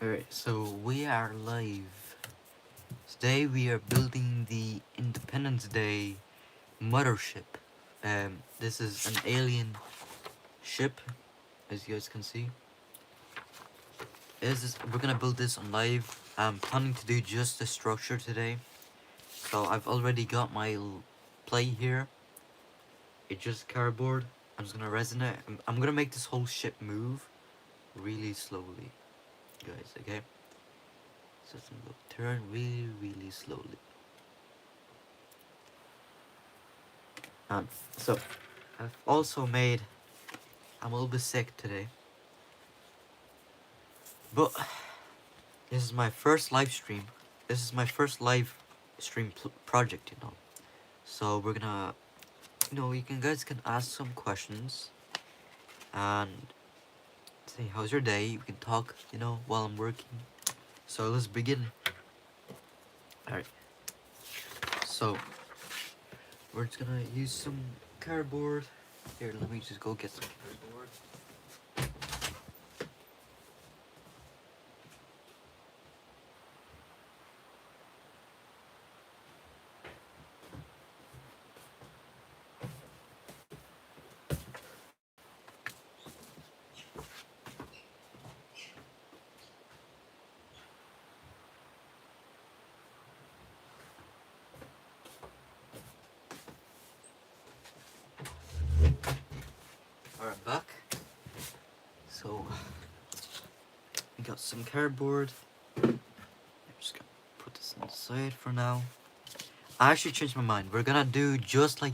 Alright, so we are live. Today we are building the Independence Day mothership. This is an alien ship, as you guys can see. We're gonna build this on live. I'm planning to do just the structure today. So I've already got my plate here. It's just cardboard. I'm just gonna resin it. I'm gonna make this whole ship move really slowly, guys, okay? So it's gonna turn really slowly. So I've also made, I'm a little bit sick today, but this is my first live stream. This is my first live stream project, you know. So we're gonna, you guys can ask some questions and say, how's your day? We can talk, while I'm working. So let's begin. Alright, so we're just gonna use some cardboard. Here, let me just go get some cardboard. Alright, back. So we got some cardboard. I'm just gonna put this on the side for now. I actually changed my mind. We're gonna do just like,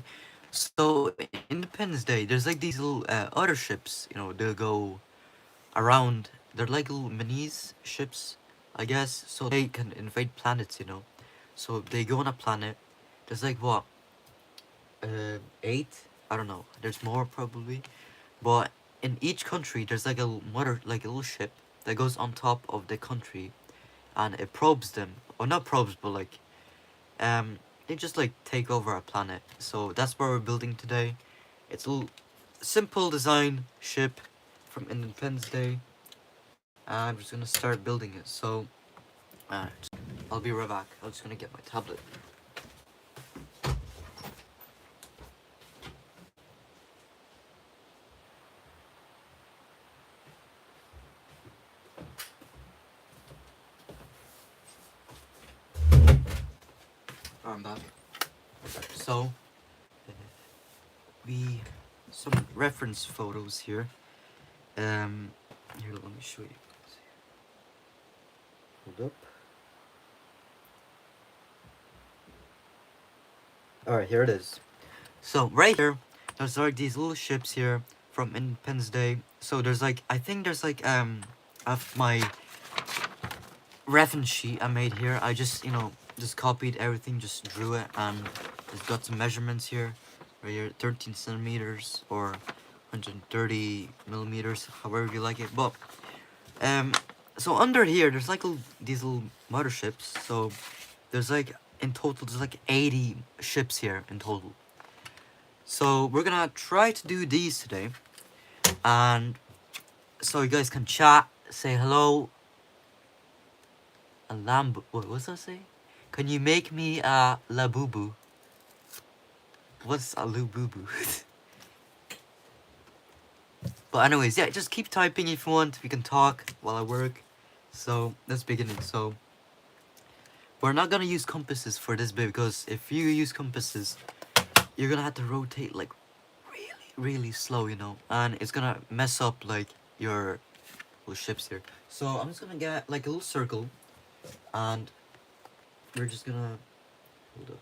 so Independence Day, there's like these little other ships, they'll go around. They're like little minis ships, I guess, so they can invade planets. So they go on a planet. There's like what, 8? I don't know. There's more probably, but in each country there's like like a little ship that goes on top of the country, and it probes them, or not probes, but like they just like take over a planet. So that's what we're building today. It's a little simple design ship from Independence Day. I'm just gonna start building it. So I'll be right back. I'm just gonna get my tablet. I'm back. So some reference photos here. Here, let me show you. Hold up. Alright, here it is. So right here, there's like these little ships here from Independence Day. So there's like, I think there's like of my reference sheet I made here. I just just copied everything, just drew it, and it's got some measurements here. Right here, 13 centimeters or 130 millimeters, however you like it. But so under here there's like these little motherships. So there's like, in total there's like 80 ships here in total. So we're gonna try to do these today, and so you guys can chat, say hello. A lamb. What's that say? Can you make me a labubu? What's a labubu? But anyways, yeah, just keep typing if you want. We can talk while I work. So let's begin it. So we're not gonna use compasses for this bit, because if you use compasses, you're gonna have to rotate like really slow, and it's gonna mess up like your little ships here. So I'm just gonna get like a little circle, and we're just gonna hold up.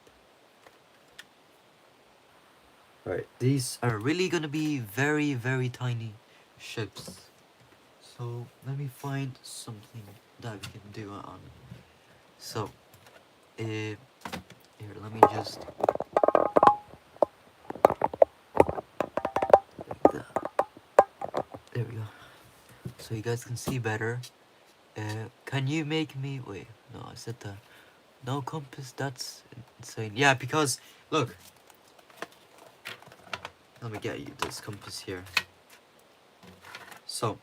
Alright, these are really gonna be very tiny ships. So let me find something that we can do on. So here, let me just there we go, so you guys can see better. Can you make me, wait, no, I said that. No compass, that's insane. Yeah, because look, let me get you this compass here. So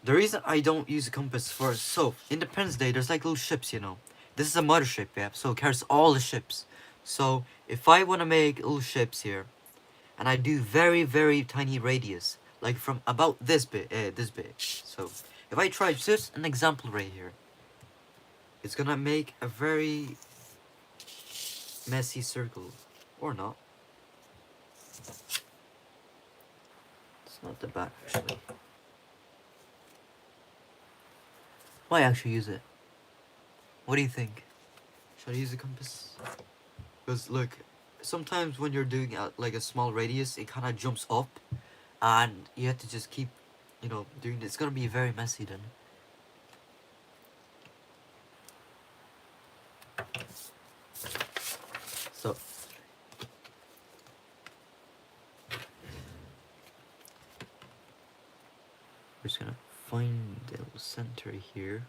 The reason I don't use a compass for so Independence Day, there's like little ships, you know. This is a mothership, yeah, so it carries all the ships. So if I want to make little ships here, and I do very tiny radius, like from about this bit, this bit. So if I try just an example right here, it's gonna make a very messy circle, or not. It's not that bad actually. Might actually use it. What do you think? Should I use a compass? Because look, sometimes when you're doing like a small radius, it kind of jumps up, and you have to just keep, you know, doing this. It's gonna be very messy then. So we're just gonna find the center here.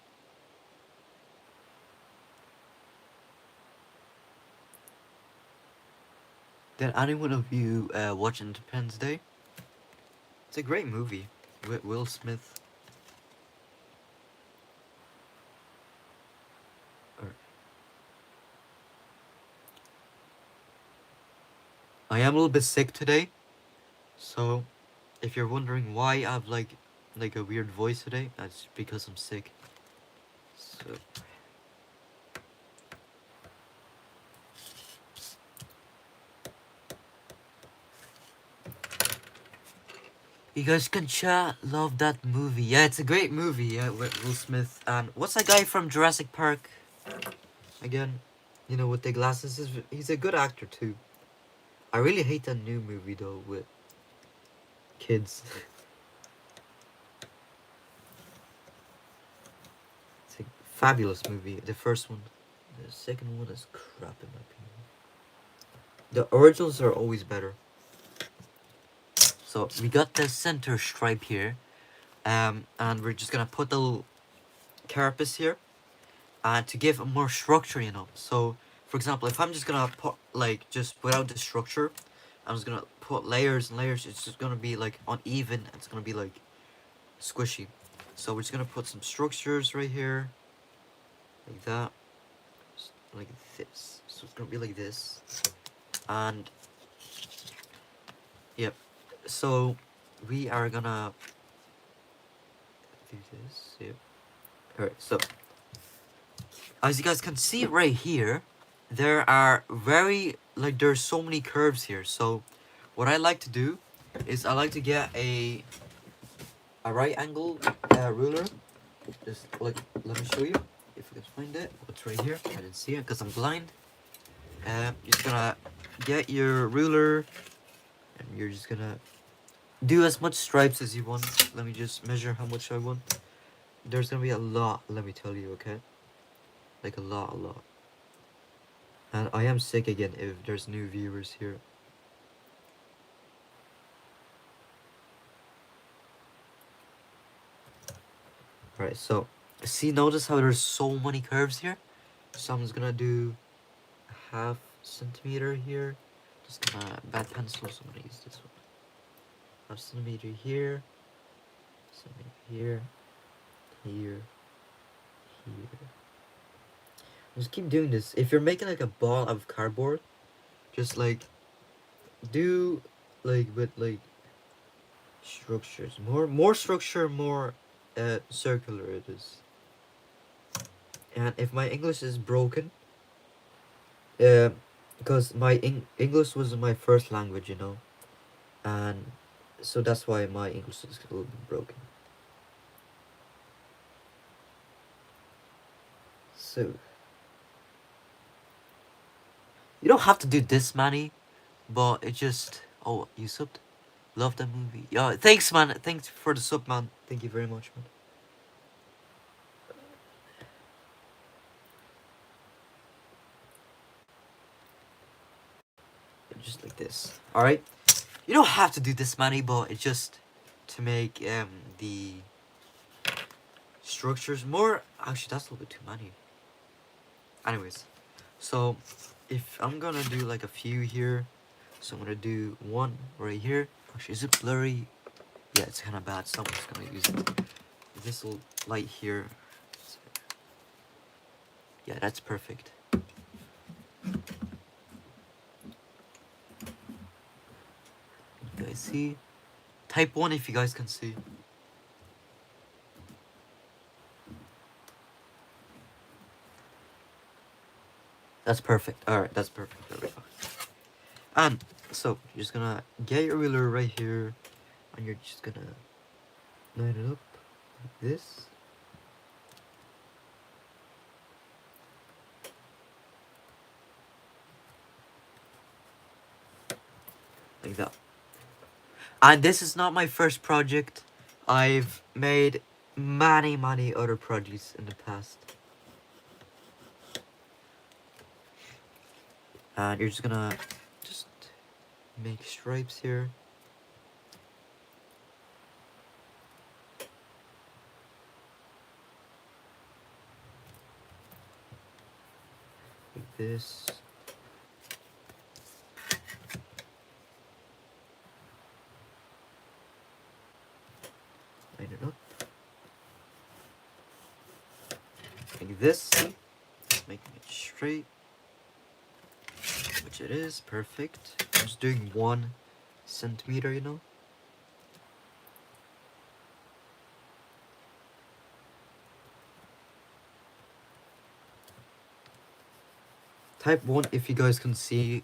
Did anyone of you watch Independence Day? It's a great movie with Will Smith. I am a little bit sick today, so if you're wondering why I have like a weird voice today, that's because I'm sick. So you guys can chat. Love that movie. Yeah, it's a great movie. Yeah, with Will Smith and what's that guy from Jurassic Park? Again, you know, with the glasses. He's a good actor too. I really hate that new movie though with kids. It's a fabulous movie. The first one. The second one is crap in my opinion. The originals are always better. So we got the center stripe here, and we're just gonna put the little carapace here, to give a more structure, you know. So for example, if I'm just gonna put like just without the structure, I'm just gonna put layers and layers. It's just gonna be like uneven. It's gonna be like squishy. So we're just gonna put some structures right here, like that, just like this. So it's gonna be like this, and yep. So we are gonna do this. Yep. All right. So as you guys can see right here, there are there's so many curves here. So what I like to do is I like to get a right angle ruler. Just like, let me show you if I can find it. It's right here. I didn't see it because I'm blind. You're just gonna get your ruler and you're just gonna do as much stripes as you want. Let me just measure how much I want. There's gonna be a lot, let me tell you, okay? Like a lot. And I am sick again if there's new viewers here. Alright, so see, notice how there's so many curves here? So I'm just gonna do a half centimeter here. Just gonna bad pencil, so I'm gonna use this one. Half centimeter here, centimeter here, here. Just keep doing this. If you're making like a ball of cardboard, just like do like with like structures. More structure, more circular it is. And if my English is broken, because my English was my first language, you know, and so that's why my English is a little bit broken. So you don't have to do this many, but it just you subbed. Love that movie. Yeah, thanks man. Thanks for the sub, man. Thank you very much, man. Just like this. Alright? You don't have to do this many, but it's just to make the structures more. Actually, that's a little bit too many. Anyways, so if I'm gonna do like a few here, so I'm gonna do one right here. Actually, is it blurry? Yeah, it's kind of bad, so I'm just gonna use it. this little light here. Yeah, that's perfect. You guys see? Type 1 if you guys can see. That's perfect. Alright, that's perfect. There we go. And so you're just gonna get your ruler right here, and you're just gonna line it up like this. Like that. And this is not my first project. I've made many other projects in the past. And you're just gonna just make stripes here. Like this. Line it up. Like this. Just making it straight. Which it is, perfect. I'm just doing 1 centimeter, you know. Type 1 if you guys can see,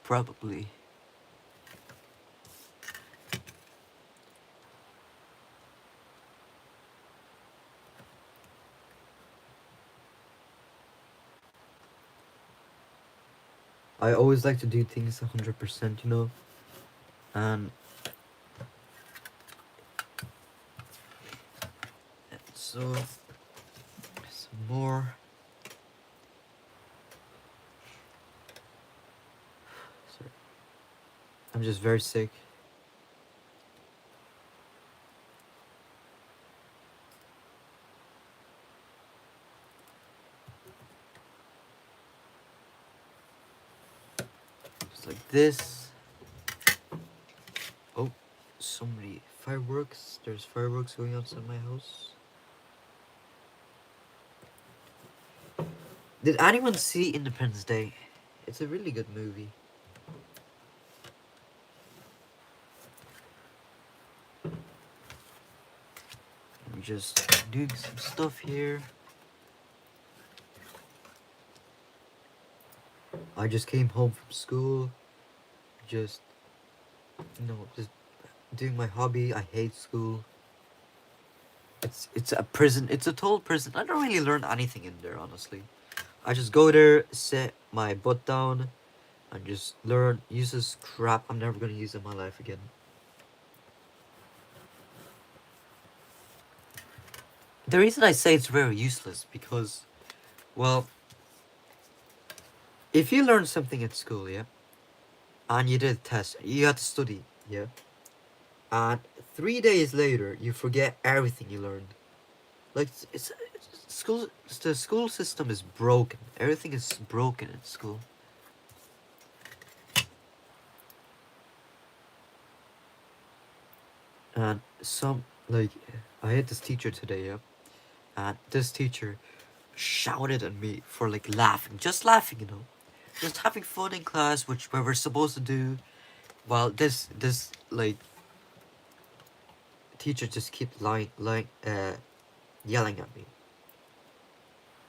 probably. I always like to do things 100%, you know. And so some more. Sorry. I'm just very sick. Just like this. Oh, so many fireworks. There's fireworks going outside my house. Did anyone see Independence Day? It's a really good movie. I'm just doing some stuff here. I just came home from school. Just, just doing my hobby. I hate school. It's a prison. It's a total prison. I don't really learn anything in there, honestly. I just go there, sit my butt down, and just learn useless crap I'm never gonna use in my life again. The reason I say it's very useless because, well, if you learn something at school, yeah, and you did a test, you had to study, yeah, and 3 days later you forget everything you learned. Like it's school. The school system is broken. Everything is broken in school. And I had this teacher today, yeah, and this teacher shouted at me for like laughing, just laughing, just having fun in class, which we were supposed to do. While this like teacher just kept yelling at me,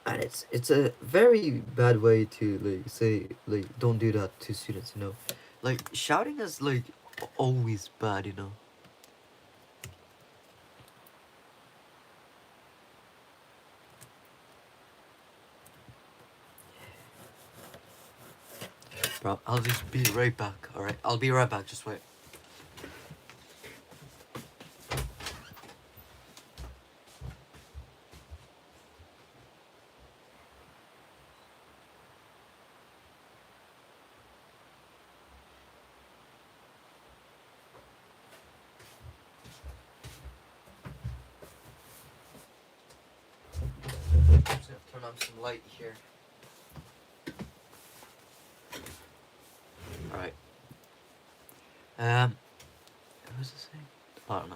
and it's a very bad way to like say like don't do that to students, like shouting is like always bad, Bro, I'll just be right back. All right, I'll be right back. Just wait. I'm just gonna turn on some light here. All right. What was I saying? I don't know.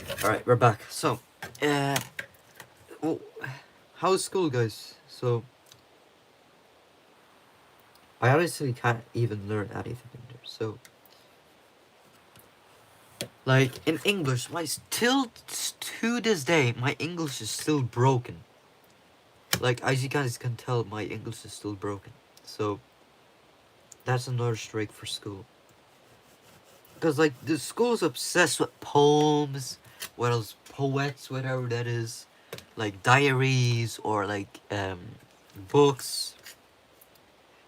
Alright, we're back. So, well, how's school, guys? So, I honestly can't even learn anything in there. So, like, in English, till to this day, my English is still broken. Like, as you guys can tell, my English is still broken. So, that's another strike for school. Because, like, the school's obsessed with poems, what else, poets, whatever that is, like diaries or like books.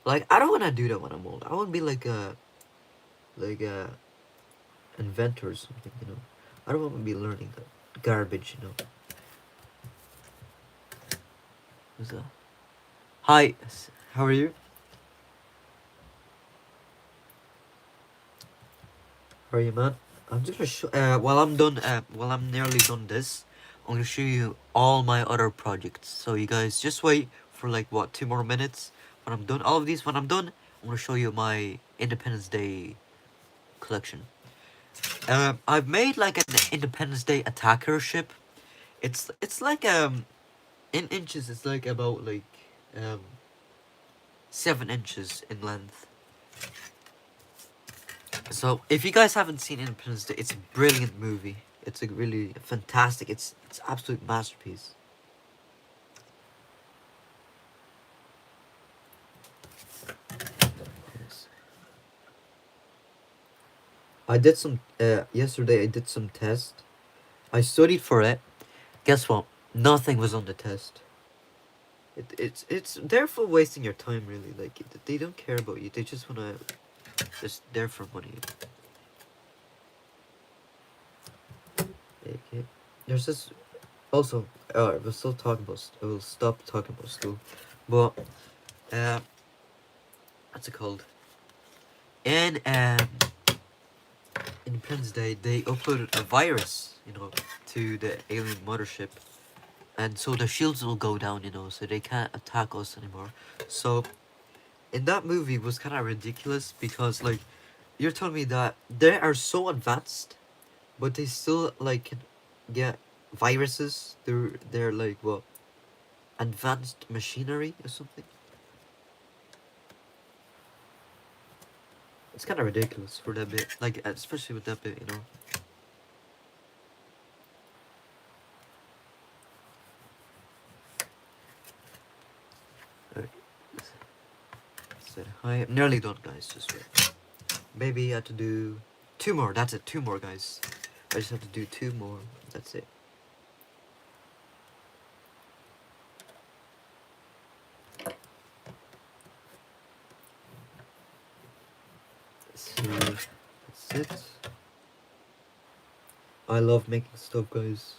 Like, I don't want to do that when I'm old. I want to be like a inventor or something, you know. I don't want to be learning that garbage, you know. Who's that? Hi, how are you? How are you, man? I'm just gonna show. While I'm done. While I'm nearly done this, I'm gonna show you all my other projects. So you guys just wait for like what 2 more minutes. When I'm done all of these, when I'm done, I'm gonna show you my Independence Day collection. I've made like an Independence Day attacker ship. It's like in inches. It's like about like um 7 inches in length. So if you guys haven't seen Independence Day, it's a brilliant movie. It's a really fantastic. It's absolute masterpiece. Yes. I did some yesterday. I did some test. I studied for it. Guess what? Nothing was on the test. It's there for wasting your time, really. Like they don't care about you. They just wanna just there for money. Okay. There's this also. We'll still talk about. We'll stop talking about school, but what's it called? In Independence Day, they uploaded a virus, you know, to the alien mothership, and so the shields will go down, you know, so they can't attack us anymore. So in that movie was kind of ridiculous because like you're telling me that they are so advanced, but they still like can get viruses. They're like what, advanced machinery or something. It's kind of ridiculous for that bit, like especially with that bit, you know. Alright. Said hi. I'm nearly done, guys. Just wait. Maybe I have to do 2 more. That's it. 2 more, guys. I just have to do 2 more. That's it. So that's it. I love making stuff, guys.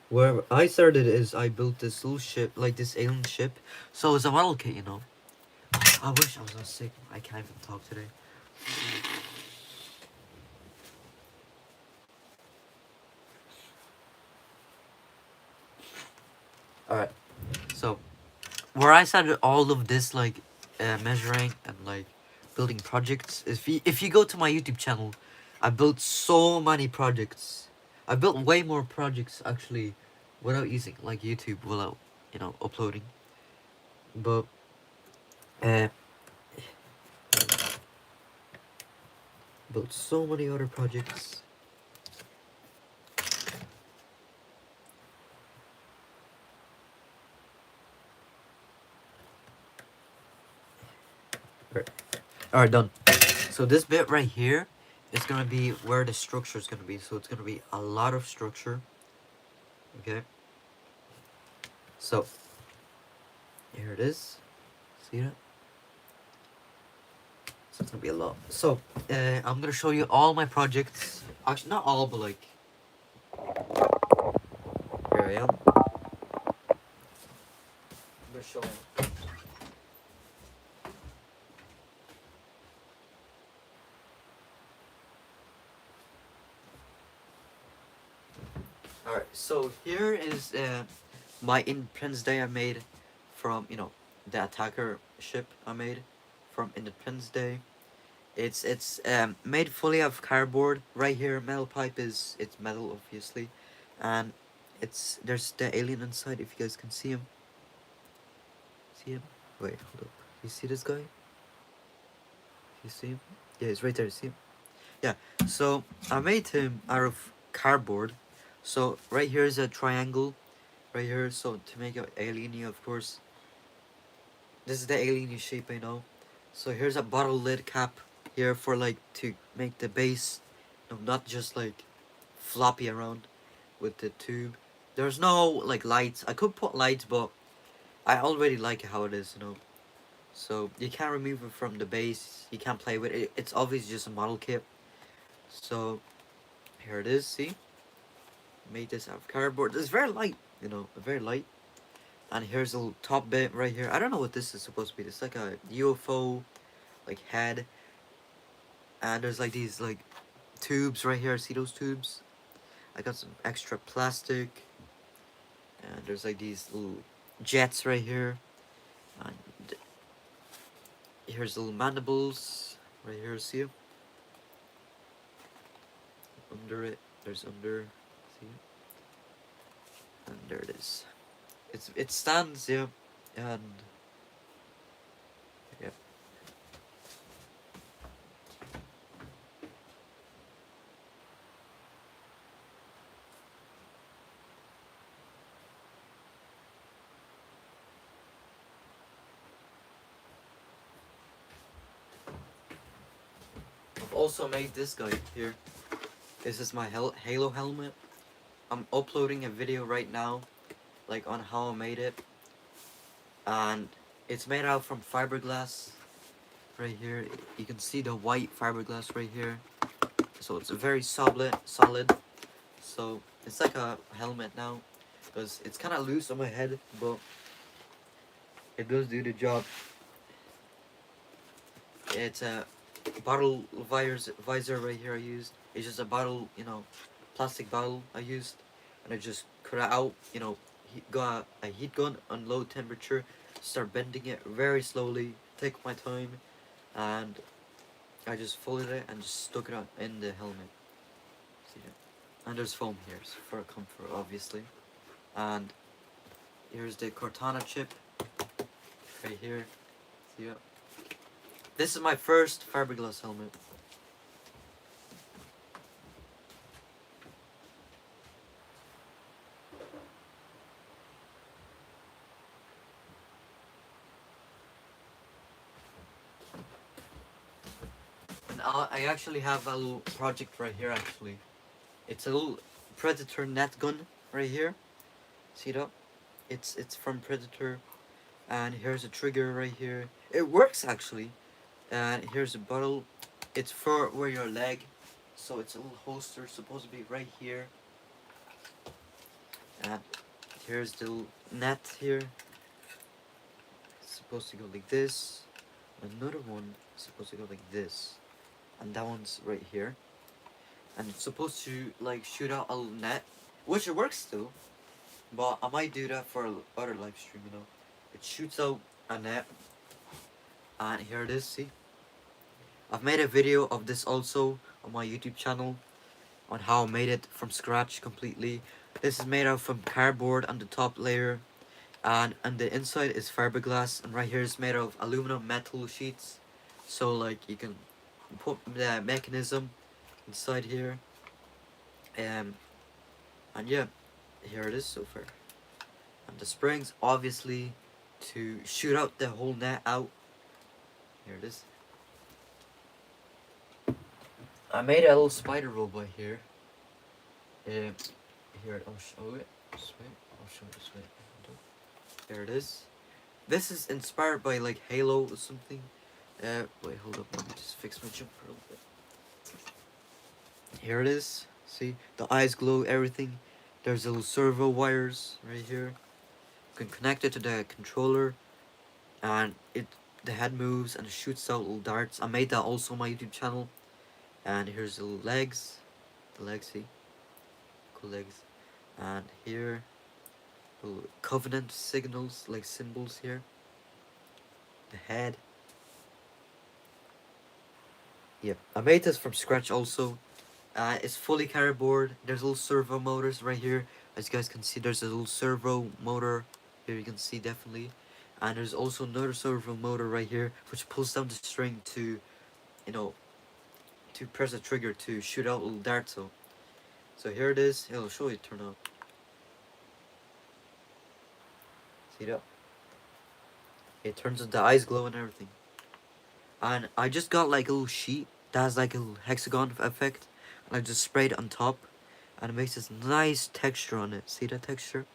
Where I started is I built this little ship, like this alien ship. So it's a model kit, you know. I wish I was not sick. I can't even talk today. Alright. So where I started all of this like measuring and like building projects, if you go to my YouTube channel, I built so many projects. I built way more projects actually without using like YouTube, without, you know, uploading. But uh built so many other projects. Alright, done. So this bit right here is gonna be where the structure is gonna be. So it's gonna be a lot of structure. Okay. So here it is. See that? So it's gonna be a lot. So I'm gonna show you all my projects. Actually, not all, but like here I am. I'm gonna show you. All right. So here is my Independence Day I made from, you know, the attacker ship I made from Independence Day. It's made fully of cardboard. Right here, metal pipe is it's metal, obviously. and there's the alien inside. If you guys can see him, see him. Wait, hold up. You see this guy? You see him? Yeah, he's right there. See him? Yeah. So I made him out of cardboard. So right here is a triangle, right here. So to make it alieny, of course. This is the alieny shape, I know. So here's a bottle lid cap here for like to make the base, not just like floppy around with the tube. There's no like lights. I could put lights, but I already like how it is. So you can't remove it from the base. You can't play with it. It's obviously just a model kit. So here it is. See, made this out of cardboard. It's very light. Very light. And here's a little top bit right here. I don't know what this is supposed to be. It's like a UFO, like head. And there's like these like tubes right here. See those tubes? I got some extra plastic. And there's like these little jets right here. And here's the little mandibles right here. See them? Under it. There's under. See it? And there it is. It stands, yeah. And yeah. I've also made this guy here. This is my Halo helmet. I'm uploading a video right now, like on how I made it. And it's made out from fiberglass. Right here, you can see the white fiberglass right here. So it's a very solid. So it's like a helmet now, because it's kind of loose on my head, but it does do the job. It's a bottle visor right here I used. It's just a bottle, plastic bottle I used, and I just cut it out, got a heat gun on low temperature, start bending it very slowly, take my time, and I just folded it and just stuck it on in the helmet. See it? And there's foam here for comfort, obviously. And here's the Cortana chip right here. See it? This is my first fiberglass helmet. And I actually have a little project right here, actually. It's a little Predator net gun right here. See that? It's from Predator. And here's a trigger right here. It works, actually. And here's a bottle. It's for where your leg. So it's a little holster supposed to be right here. And here's the little net here. It's supposed to go like this. Another one is supposed to go like this. And that one's right here. And it's supposed to like shoot out a little net. Which it works too. But I might do that for other live stream. It shoots out a net. And here it is, see? I've made a video of this also on my YouTube channel on how I made it from scratch completely. This is made out from cardboard on the top layer, and the inside is fiberglass, and right here is made of aluminum metal sheets. So like you can put the mechanism inside here. And yeah, here it is so far. And the springs obviously to shoot out the whole net out. Here it is. I made a little spider robot here. Here, I'll show it. This way. I'll show it this way. There it is. This is inspired by like Halo or something. Wait, hold up. Let me just fix my jumper a little bit. Here it is. See, the eyes glow. Everything. There's little servo wires right here. You can connect it to the controller, and the head moves and it shoots out little darts. I made that also on my YouTube channel. And here's the little legs. The legs, see? Cool legs. And here, little covenant signals, like symbols here. The head. Yeah, I made this from scratch also. It's fully cardboard. There's little servo motors right here. As you guys can see, there's a little servo motor here. You can see definitely, and there's also another servo motor right here, which pulls down the string to, you know, to press a trigger to shoot out little darts. So here it is. I'll show you. Turn on. See that? It turns the eyes glow and everything. And I just got like a little sheet that has like a little hexagon effect, and I just sprayed it on top, and it makes this nice texture on it. See that texture?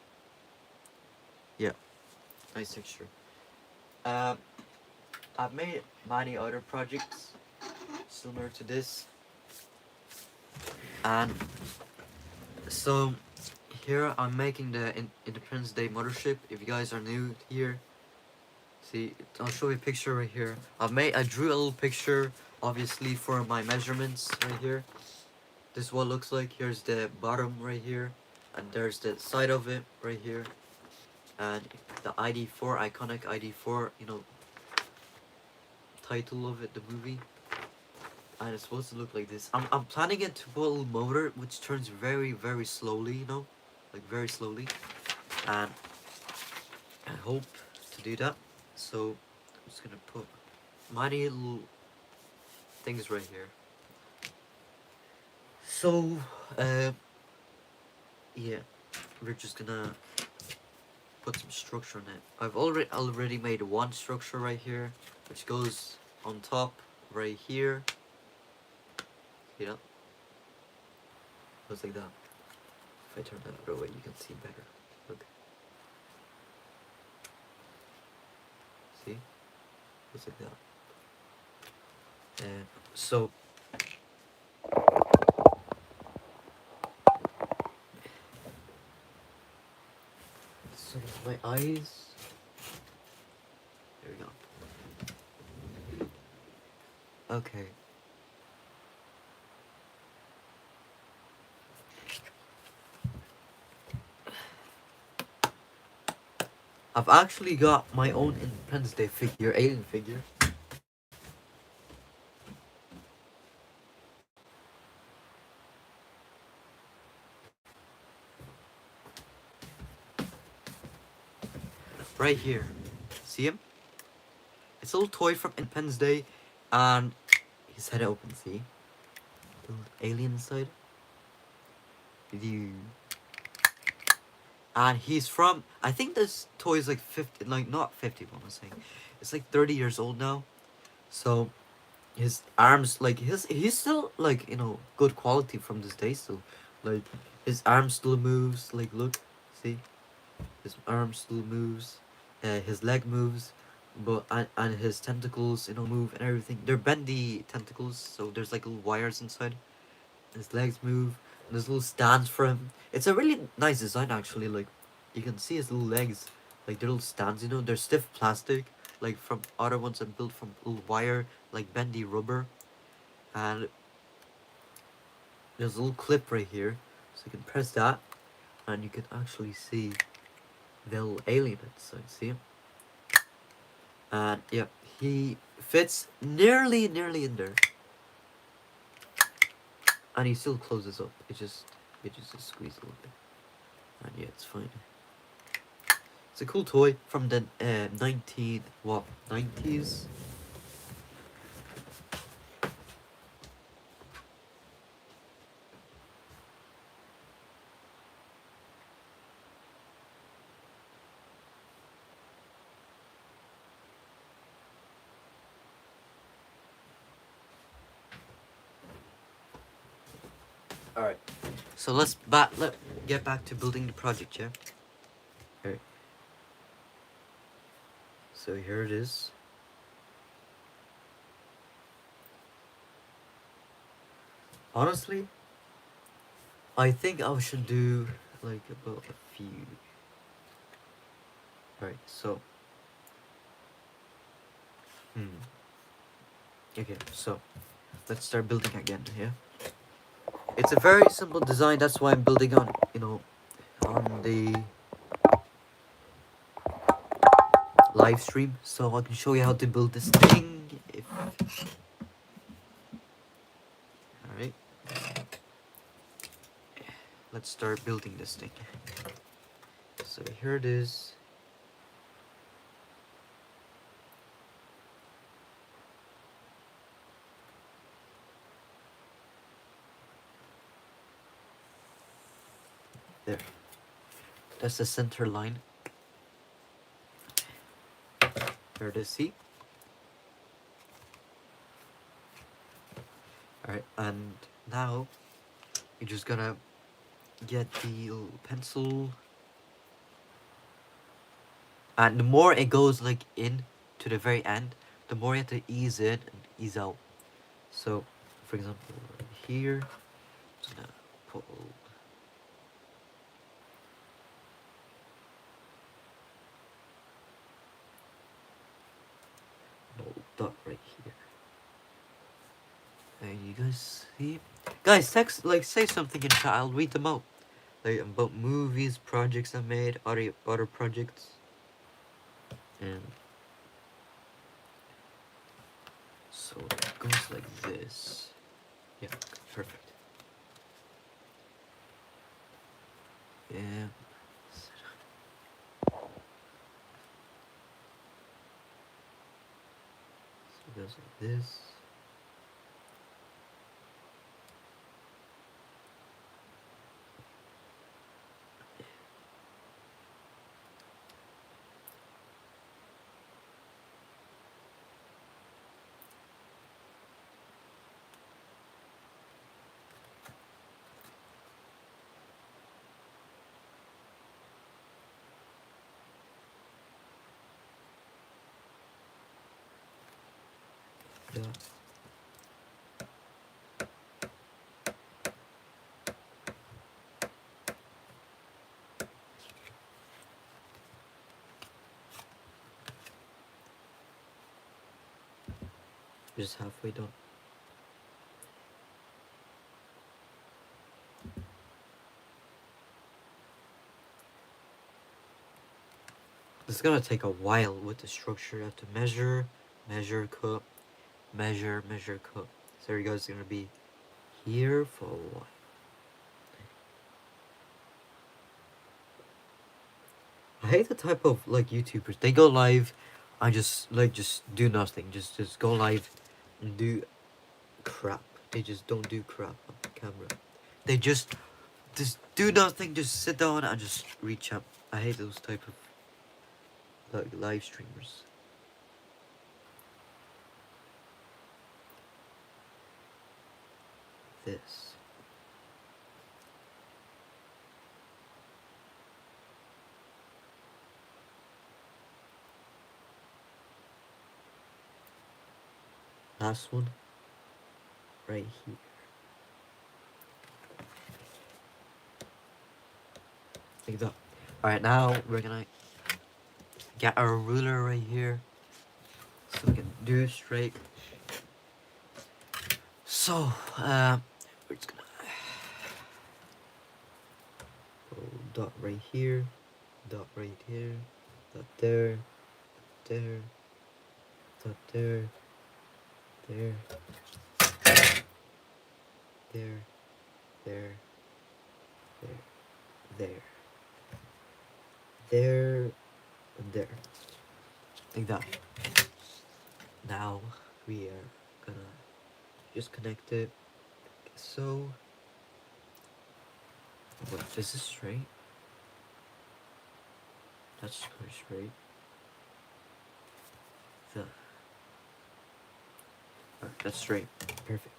Yeah, nice texture. I've made many other projects similar to this, and so here I'm making the Independence Day mothership. If you guys are new here, see, I'll show you a picture right here. I drew a little picture, obviously, for my measurements right here. This is what it looks like. Here's the bottom right here, and there's the side of it right here, and the ID4, iconic ID4, you know, title of it, the movie. And it's supposed to look like this. I'm planning it to put a little motor which turns very, very slowly, you know, like very slowly, and I hope to do that. So I'm just gonna put many little things right here. So yeah, we're just gonna put some structure in it. I've already made one structure right here, which goes on top right here. See that? Goes like that. If I turn that other way, you can see better. Look. See? Goes like that. And so my eyes. There we go. Okay. I've actually got my own Independence Day figure, alien figure. Right here. See him? It's a little toy from Independence Day, and his head open, see? The little alien inside. And he's from, I think this toy is like 50, like not 50, what I'm saying. It's like 30 years old now. So his arms, like he's still like, you know, good quality from this day still. Like his arm still moves, like look, see? His arm still moves. His leg moves, but and his tentacles, you know, move and everything. They're bendy tentacles, so there's like little wires inside. His legs move. And there's little stands for him. It's a really nice design actually. Like you can see his little legs, like they're little stands. You know, they're stiff plastic, like from other ones that built from little wire, like bendy rubber. And there's a little clip right here, so you can press that, and you can actually see the little alien inside. See him? And yeah, he fits nearly in there, and he still closes up. It just squeeze a little bit, and yeah, it's fine. It's a cool toy from the 90s. All right. So let's get back to building the project, yeah? Alright. So here it is. Honestly, I think I should do like about a few. Alright, so okay, so let's start building again, yeah? It's a very simple design, that's why I'm building on, you know, on the live stream, so I can show you how to build this thing. Alright. let's start building this thing. So here it is. There. That's the center line. There it is, see? Alright, and now you're just gonna get the little pencil. And the more it goes like in to the very end, the more you have to ease in and ease out. So, for example, right here, just gonna put a little dot right here. And you guys see? Guys, text, like, say something in chat, I'll read them out. Like, about movies, projects I made, other projects. And so it goes like this. Yeah, perfect. Yeah. So it goes like this. Yeah. Just halfway done. It's gonna take a while with the structure. You have to measure, measure, cut, measure, measure, cut. So you guys are gonna be here for a while. I hate the type of like YouTubers. They go live and just do nothing. Just go live and do crap. They just don't do crap on camera. They just do nothing. Just sit down and just reach up. I hate those type of like live streamers. This. Last one. Right here. Like that. Alright, now we're gonna get our ruler right here. So we can do it straight. So, we're just gonna go dot right here, dot right here, dot there, there, dot there, there, there, there, there, there, and there. Like that. Now we are gonna just connect it. So, wait, this is straight. That's pretty straight. The alright, that's straight. Perfect.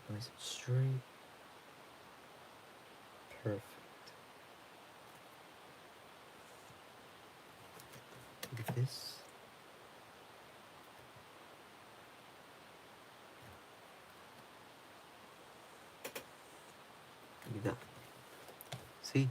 Nice and straight. Perfect. Look at this. Look at that. See?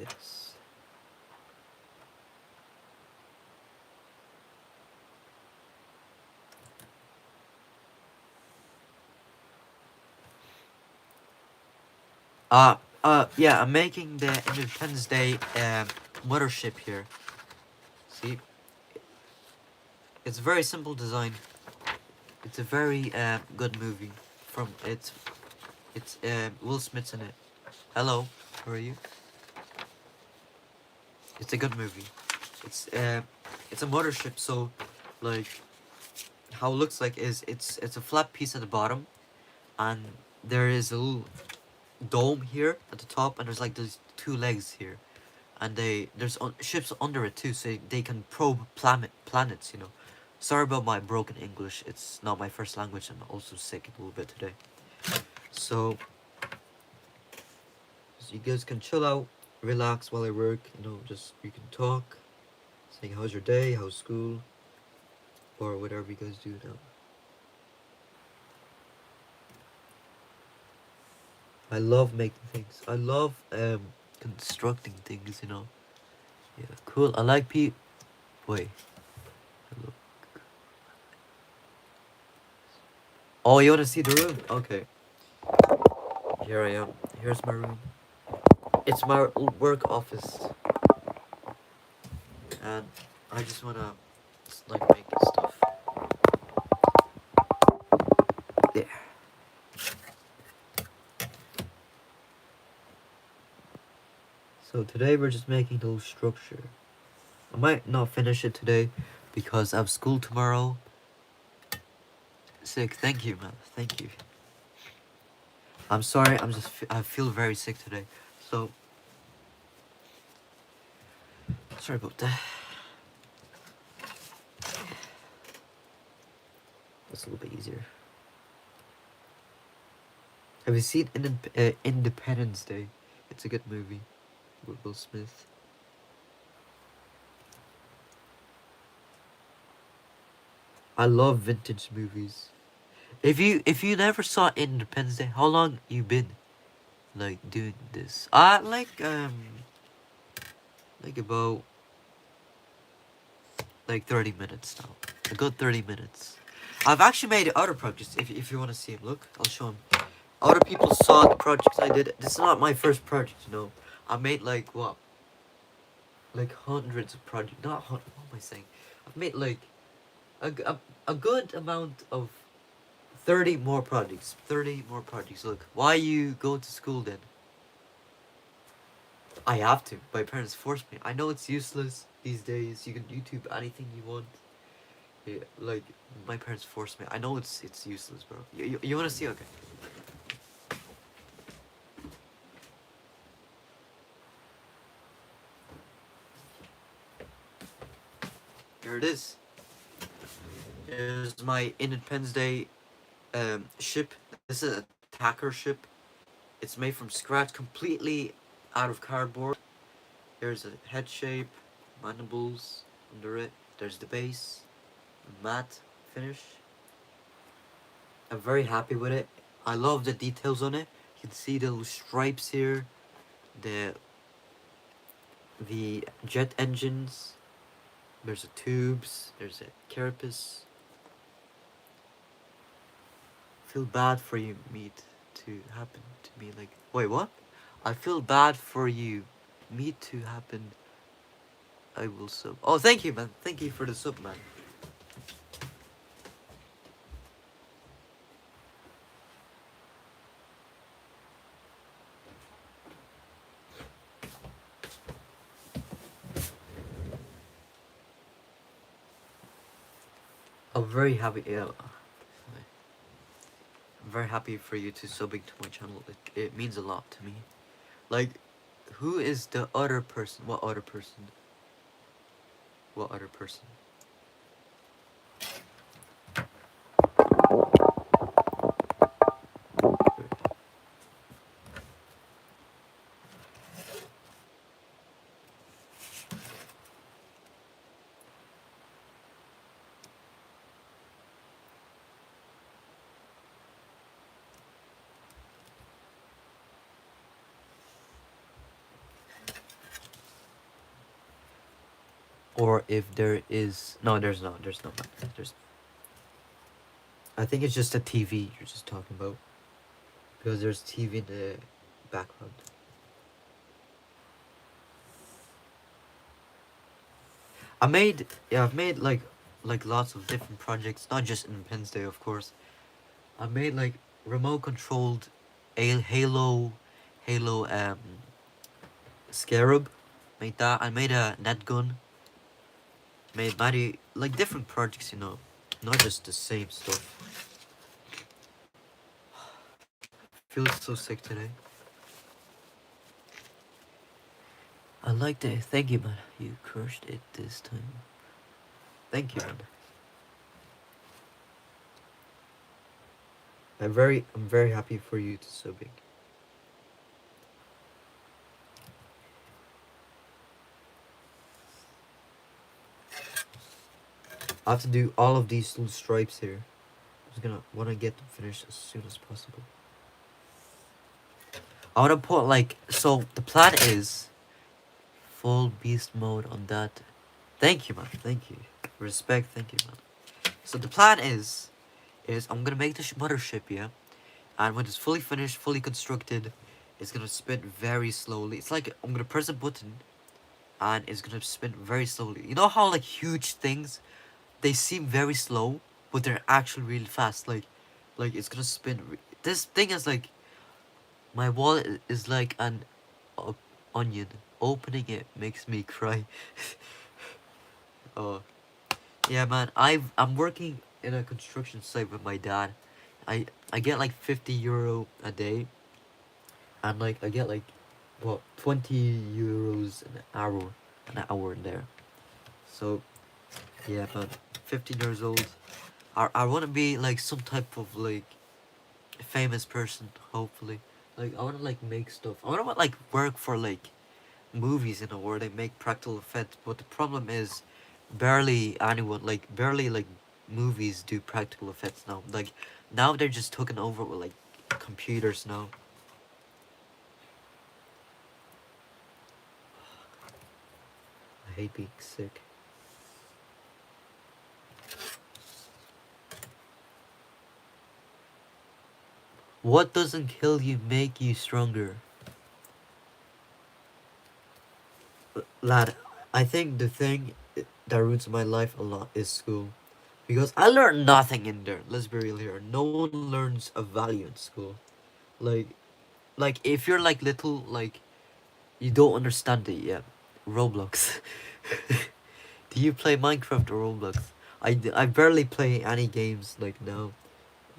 Yes. Yeah, I'm making the Independence Day mothership here. See, it's a very simple design. It's a very good movie. It's Will Smith's in it. Hello, how are you? It's a good movie. It's uh, it's a mothership. So, like, how it looks like is it's a flat piece at the bottom, and there is a little dome here at the top, and there's like these two legs here, and there's ships under it too, so they can probe planets. You know. Sorry about my broken English. It's not my first language. I'm also sick a little bit today. So you guys can chill out, relax while I work. You know, just you can talk, saying how's your day, how's school, or whatever you guys do now. I love making things. I love constructing things. You know. Yeah, cool. I like Wait. Hello. Oh, you wanna see the room? Okay. Here I am. Here's my room. It's my work office, and I just wanna like make stuff. Yeah. So today we're just making a little structure. I might not finish it today because I have school tomorrow. Sick. Thank you, man. Thank you. I'm sorry. I feel very sick today. So sorry about that. That's a little bit easier. Have you seen Independence Day? It's a good movie with Will Smith. I love vintage movies. If you never saw Independence Day, how long you been like doing this? Like about like 30 minutes now. A good 30 minutes. I've actually made other projects. If you want to see them, look, I'll show them. Other people saw the projects I did. This is not my first project, you know. I made like what? Like hundreds of projects. Not what am I saying? I've made like a good amount of 30 more projects. 30 more projects. Look, why you go to school then? I have to. My parents force me. I know it's useless these days. You can YouTube anything you want. Yeah, like my parents force me. I know it's useless, bro. You wanna see? Okay. Here it is. Here's my Independence Day ship. This is a attacker ship. It's made from scratch, completely out of cardboard. Here's a head shape, mandibles under it. There's the base, matte finish. I'm very happy with it. I love the details on it. You can see the little stripes here, the jet engines. There's the tubes. There's a carapace. Feel bad for you, meat, to happen to me. Like, wait, what? I feel bad for you, meat to happen. I will sub. Oh, thank you, man. Thank you for the sub, man. I'm very happy. Yeah, I'm very happy for you to subbing to my channel. It means a lot to me. Like, who is the other person? What other person? What other person? Or if there is no, there's no, there's no, there's. I think it's just a TV you're just talking about, because there's TV in the background. I've made like lots of different projects, not just Independence Day, of course. I made like remote controlled Halo Scarab. Made that. I made a net gun. Made mighty like different projects, not just the same stuff. Feel so sick today. I liked it. Thank you, man. You crushed it this time. Thank you, man. I'm very happy for you to so big. I have to do all of these little stripes here. I'm just gonna wanna get them finished as soon as possible. I wanna put like so the plan is full beast mode on that. Thank you, man. Thank you. Respect. Thank you, man. So the plan is I'm gonna make the mothership, yeah, and when it's fully finished, fully constructed, it's gonna spin very slowly. It's like I'm gonna press a button, and it's gonna spin very slowly. You know how like huge things, they seem very slow, but they're actually really fast. Like it's gonna spin. This thing is like my wallet is like an onion. Opening it makes me cry. Oh, yeah, man. I'm working in a construction site with my dad. I get like €50 a day, and like I get like what €20 an hour in there. So yeah, man. 15 years old. I want to be like some type of like famous person. Hopefully, like I want to like make stuff. I want to like work for like movies, where they make practical effects. But the problem is, barely like movies do practical effects now. Like now they're just taken over with like computers now. I hate being sick. What doesn't kill you make you stronger? Lad, I think the thing that ruins my life a lot is school. Because I learned nothing in there. Let's be real here. No one learns a value in school. Like, like if you're like little, like you don't understand it yet. Roblox. Do you play Minecraft or Roblox? I barely play any games like now.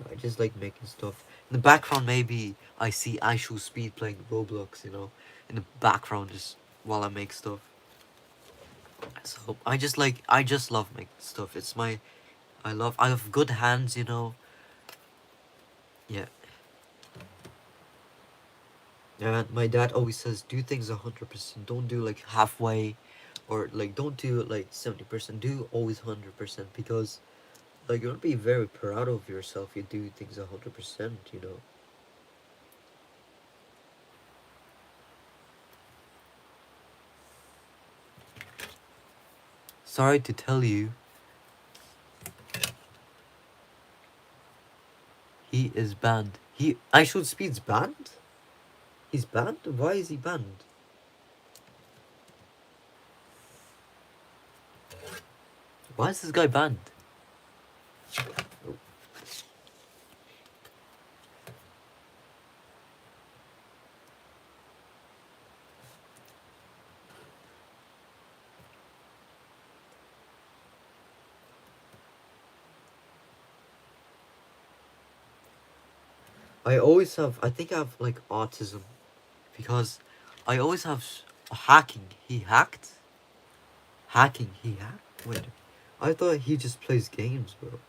I just like making stuff. In the background, maybe I see IShowSpeed playing Roblox, in the background just while I make stuff. So I just love making stuff. I have good hands. Yeah. Yeah, my dad always says do things 100%. Don't do like halfway, or like don't do like 70%. Do always 100%, because like you're gonna be very proud of yourself. You do things 100%. Sorry to tell you, he is banned. IShowSpeed's banned? He's banned? Why is he banned? Why is this guy banned? I think I have like autism, because I always have hacking. He hacked? Hacking, he hacked? Wait, I thought he just plays games, bro.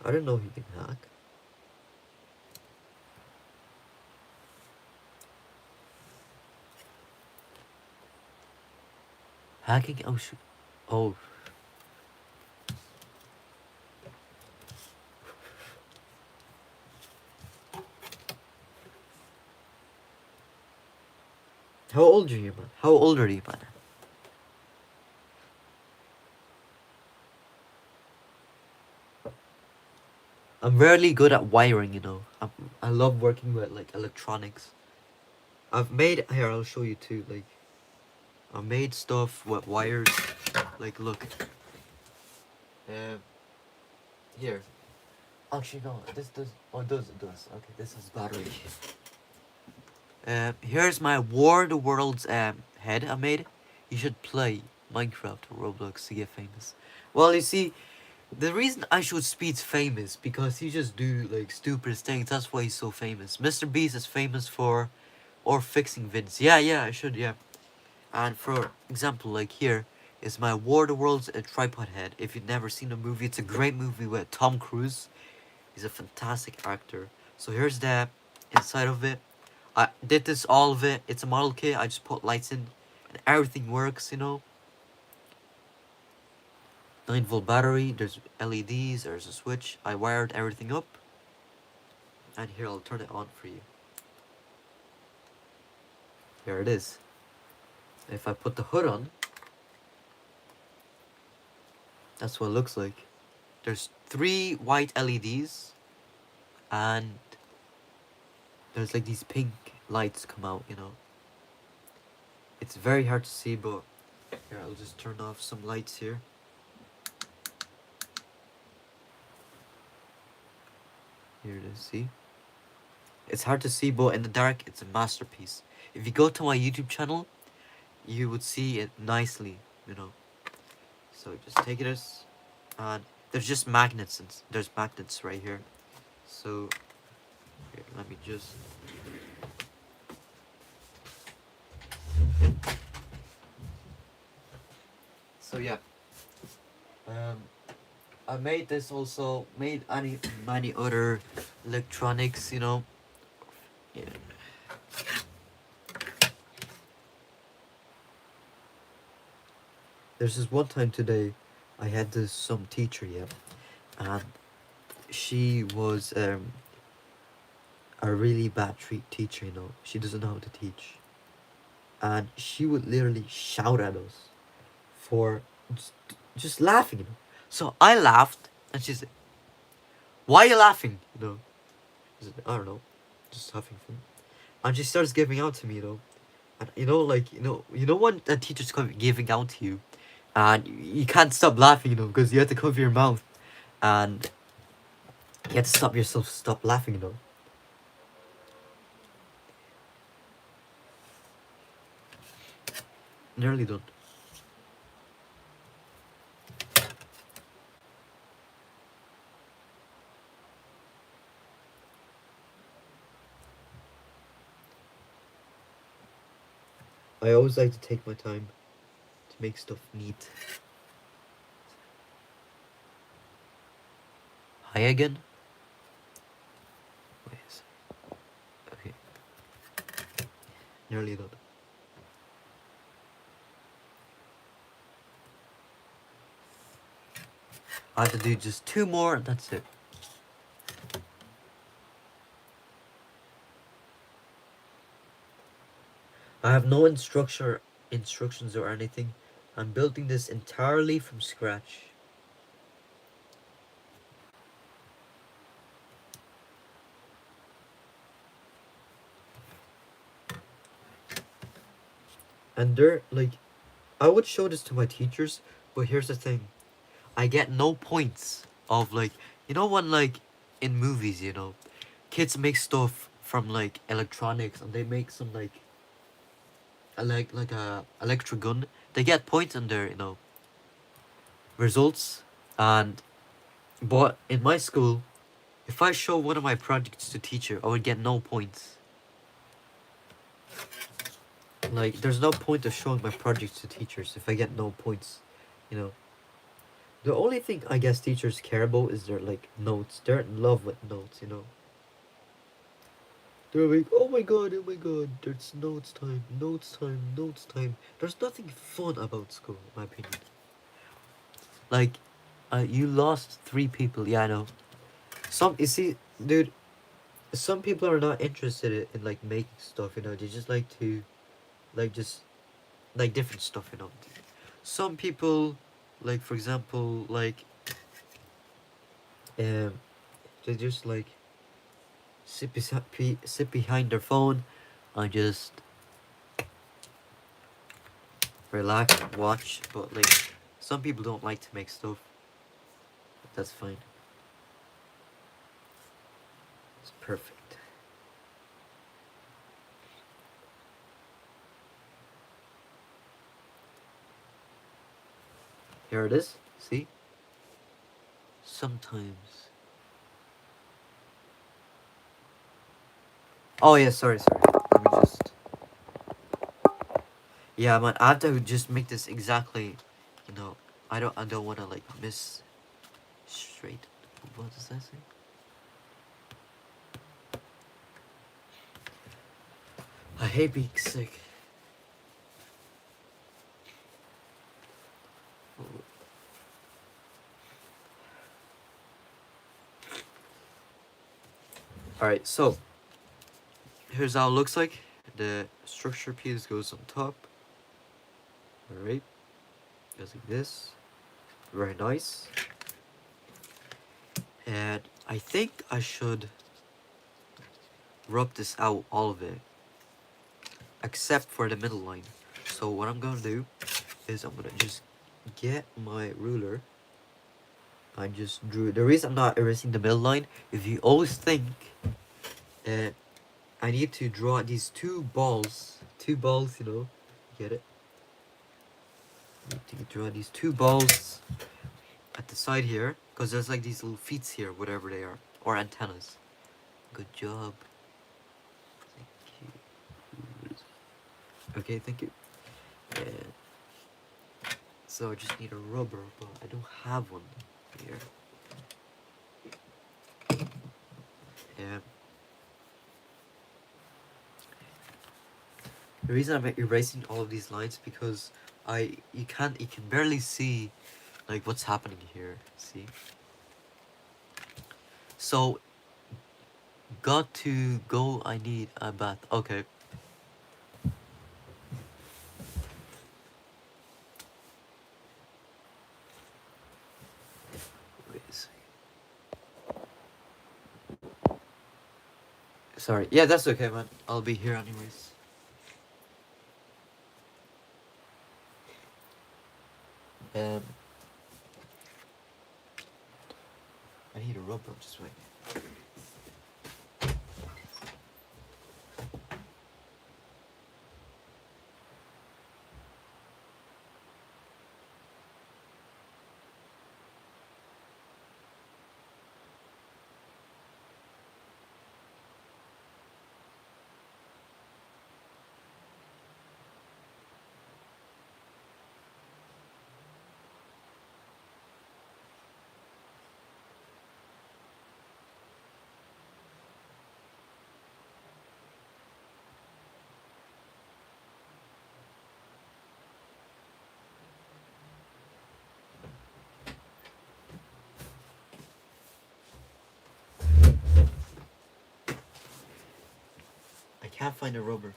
I didn't know he can hack. Hacking? Oh, shoot. Oh. How old are you, man? How old are you, man? I'm really good at wiring. I love working with like electronics. I've made here. I'll show you too. Like I made stuff with wires. Like look. Um. Here. Actually no. This does. Oh, it does. Okay. This is battery. Here's my War the World's head I made. You should play Minecraft or Roblox to get famous. Well, you see, the reason I should Speed's famous because he just do like stupid things. That's why he's so famous. Mr. Beast is famous for or fixing vids. Yeah, I should, yeah. And for example, like here is my War the World's tripod head. If you've never seen the movie, it's a great movie with Tom Cruise. He's a fantastic actor. So here's the inside of it. I did this all of it. It's a model kit. I just put lights in and everything works, you know. 9-volt battery, there's LEDs, there's a switch. I wired everything up. And here, I'll turn it on for you. Here it is. If I put the hood on, that's what it looks like. There's 3 white LEDs and there's like these pink lights come out, you know. It's very hard to see, but here, I'll just turn off some lights here. Here it is, see? It's hard to see, but in the dark, it's a masterpiece. If you go to my YouTube channel, you would see it nicely, you know. So just take this, and there's just magnets, and there's magnets right here. So, here, let me just... So yeah, I made this also, made many other electronics, you know. Yeah. There's this one time today, I had this some teacher, yeah, and she was a really bad teacher, you know. She doesn't know how to teach, and she would literally shout at us for just laughing, you know. So I laughed, and she said, "Why are you laughing?" You know, I said, "I don't know, just having fun." And she starts giving out to me, you know, and you know, like you know when a teacher's giving out to you, and you can't stop laughing, you know, because you have to cover your mouth, and you have to stop yourself, stop laughing, you know. Nearly done. I always like to take my time to make stuff neat. Hi again. Wait a second. Okay. Nearly done. I have to do just 2 more, and that's it. I have no instructions or anything. I'm building this entirely from scratch. And they're like, I would show this to my teachers, but here's the thing. I get no points of like, you know when like in movies, you know, kids make stuff from like electronics and they make some like a electric gun. They get points on their, you know, results. And but in my school, if I show one of my projects to teacher, I would get no points. Like there's no point of showing my projects to teachers if I get no points, you know. The only thing I guess teachers care about is their like notes. They're in love with notes, you know. They're like, oh my god, there's notes time, notes time, notes time. There's nothing fun about school, in my opinion. Like, you lost 3 people, yeah, I know. You see, dude, some people are not interested in like making stuff, you know. They just like to, like, just, like different stuff, you know. Some people, like, for example, like, they just like sit behind their phone I just relax, watch, but like some people don't like to make stuff. But that's fine. It's perfect. Here it is. See? Sometimes. Oh yeah, sorry. Let me just. Yeah, man, I have to just make this exactly. You know, I don't want to like miss straight. What does that say? I hate being sick. Alright, so here's how it looks like. The structure piece goes on top. Alright. Goes like this. Very nice. And I think I should rub this out, all of it. Except for the middle line. So what I'm gonna do is I'm gonna just get my ruler. I just drew. The reason I'm not erasing the middle line, if you always think that I need to draw these two balls, you know, get it? I need to draw these two balls at the side here, because there's like these little feet here, whatever they are, or antennas. Good job. Thank you. Okay, thank you. And so I just need a rubber, but I don't have one here. Yeah. The reason I'm erasing all of these lines because you can barely see like what's happening here. See? So got to go, I need a bath. Okay. Wait a second. Sorry. Yeah, that's okay, man. I'll be here anyways. I need a rubber, just wait. I can't find a rubber.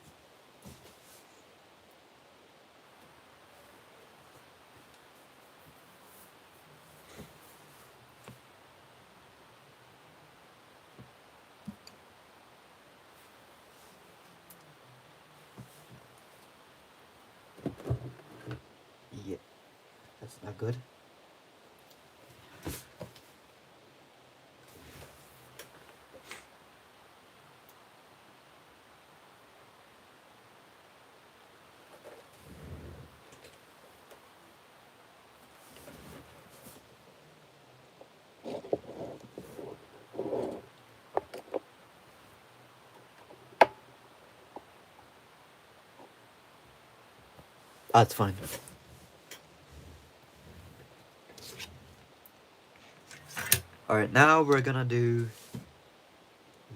Yeah, that's not good. That's fine. Alright, now we're gonna do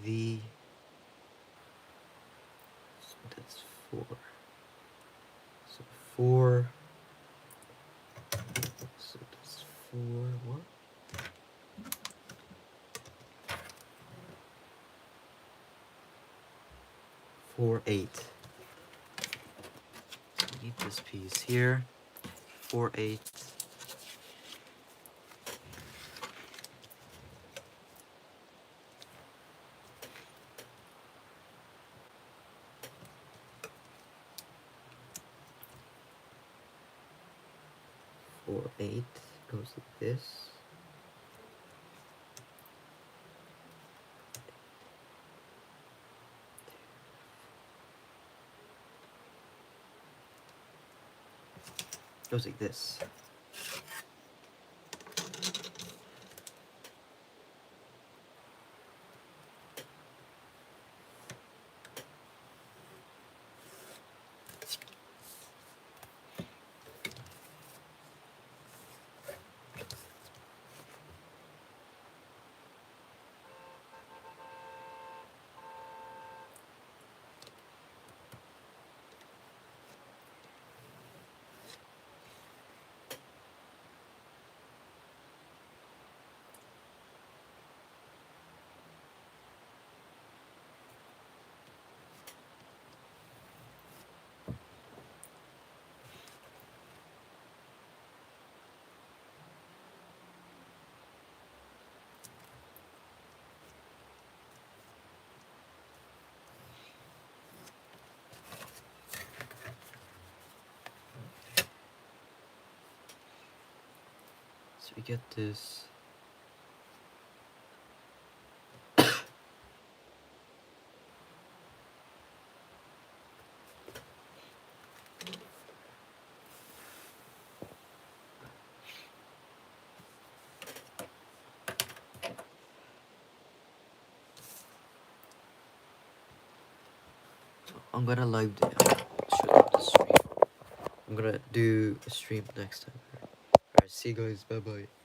the. So that's 4. So 4. So that's 4. What? 4, 8. So I need this piece here. 4, 8. or 8 goes like this. Goes like this. So we get this. So I'm gonna show you the stream. I'm gonna do a stream next time. Alright, see you guys. Bye bye.